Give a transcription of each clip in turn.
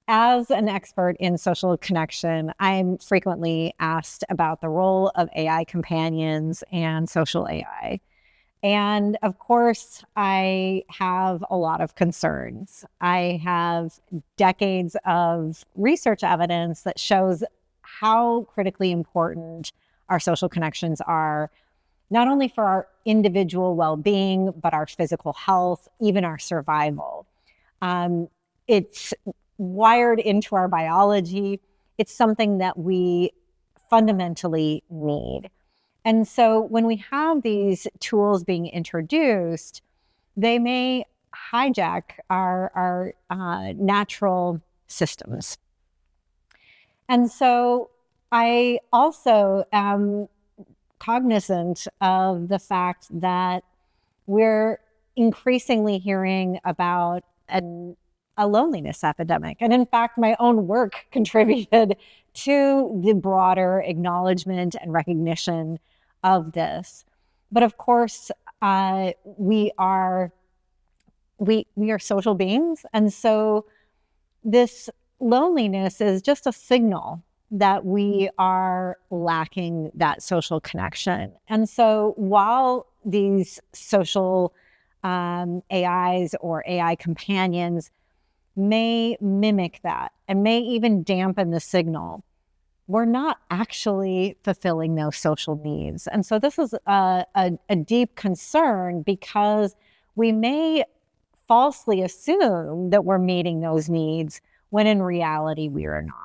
As an expert in social connection, I'm frequently asked about the role of AI companions and social AI. And of course, I have a lot of concerns. I have decades of research evidence that shows how critically important our social connections are, not only for our individual well-being, but our physical health, even our survival. It's wired into our biology. It's something that we fundamentally need. And so when we have these tools being introduced, they may hijack our natural systems. And so I also am cognizant of the fact that we're increasingly hearing about a loneliness epidemic. And in fact, my own work contributed to the broader acknowledgement and recognition of this. But of course, we are social beings. And so this loneliness is just a signal that we are lacking that social connection. And so while these social AIs or AI companions may mimic that and may even dampen the signal, we're not actually fulfilling those social needs. And so this is a deep concern, because we may falsely assume that we're meeting those needs when in reality we are not.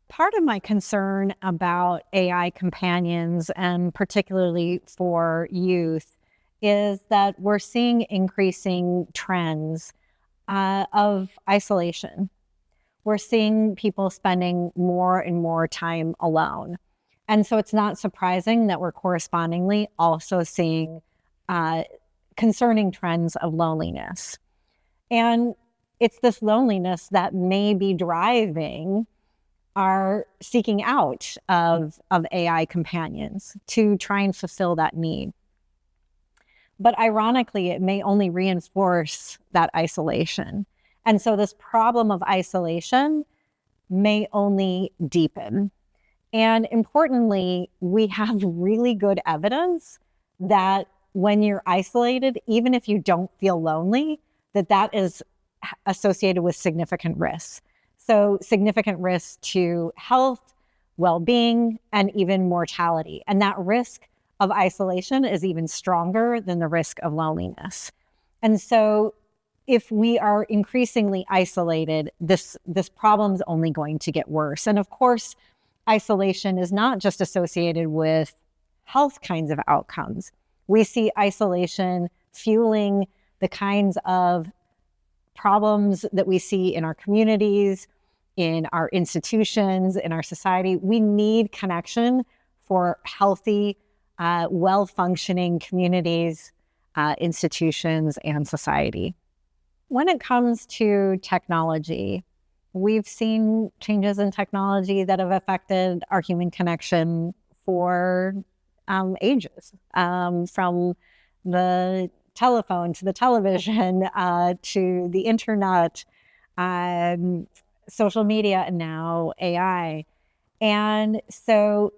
Part of my concern about AI companions, and particularly for youth, is that we're seeing increasing trends of isolation. We're seeing people spending more and more time alone. And so it's not surprising that we're correspondingly also seeing concerning trends of loneliness. And it's this loneliness that may be driving our seeking out of AI companions to try and fulfill that need. But ironically, it may only reinforce that isolation. And so this problem of isolation may only deepen. And importantly, we have really good evidence that when you're isolated, even if you don't feel lonely, that is associated with significant risks. So significant risks to health, well-being, and even mortality. And that risk of isolation is even stronger than the risk of loneliness. And so if we are increasingly isolated, this problem is only going to get worse. And of course, isolation is not just associated with health kinds of outcomes. We see isolation fueling the kinds of problems that we see in our communities, in our institutions, in our society. We need connection for healthy, well-functioning communities, institutions, and society. When it comes to technology, we've seen changes in technology that have affected our human connection for ages, from the telephone to the television to the internet, social media, and now AI. And so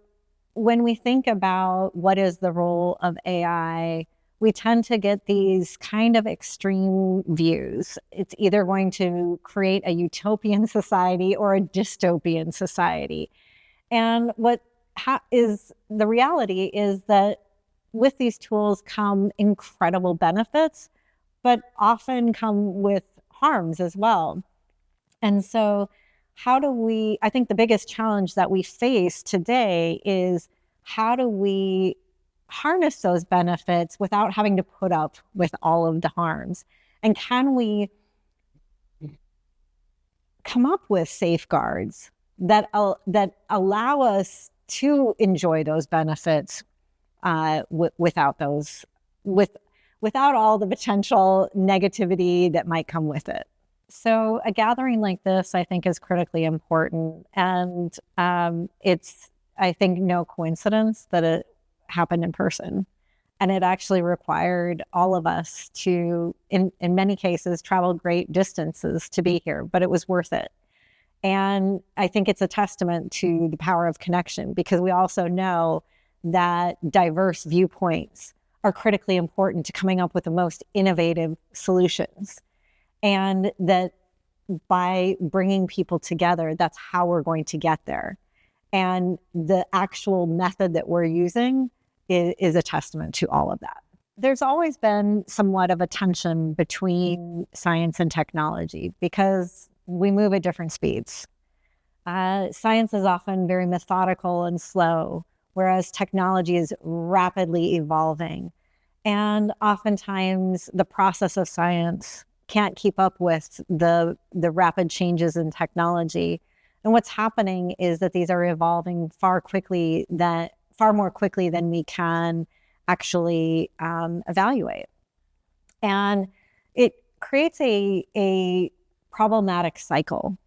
when we think about what is the role of AI, we tend to get these kind of extreme views. It's either going to create a utopian society or a dystopian society. And what is the reality is that with these tools come incredible benefits, but often come with harms as well. And so I think the biggest challenge that we face today is, how do we harness those benefits without having to put up with all of the harms? And can we come up with safeguards that allow us to enjoy those benefits without all the potential negativity that might come with it? So a gathering like this, I think, is critically important. And it's, I think, no coincidence that it happened in person. And it actually required all of us to, in many cases, travel great distances to be here, but it was worth it. And I think it's a testament to the power of connection, because we also know that diverse viewpoints are critically important to coming up with the most innovative solutions. And that by bringing people together, that's how we're going to get there. And the actual method that we're using is a testament to all of that. There's always been somewhat of a tension between science and technology because we move at different speeds. Science is often very methodical and slow, whereas technology is rapidly evolving. And oftentimes the process of science can't keep up with the rapid changes in technology. And what's happening is that these are evolving far more quickly than we can actually evaluate. And it creates a problematic cycle,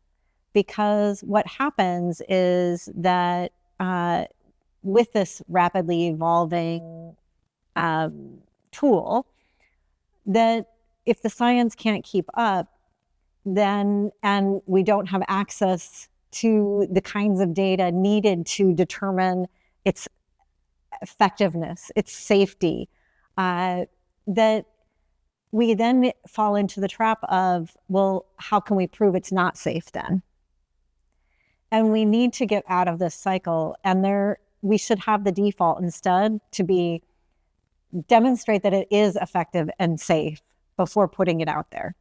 because what happens is that with this rapidly evolving tool, that if the science can't keep up, then, and we don't have access to the kinds of data needed to determine its effectiveness, its safety, that we then fall into the trap of, well, how can we prove it's not safe then? And we need to get out of this cycle. And we should have the default instead to be demonstrate that it is effective and safe before putting it out there.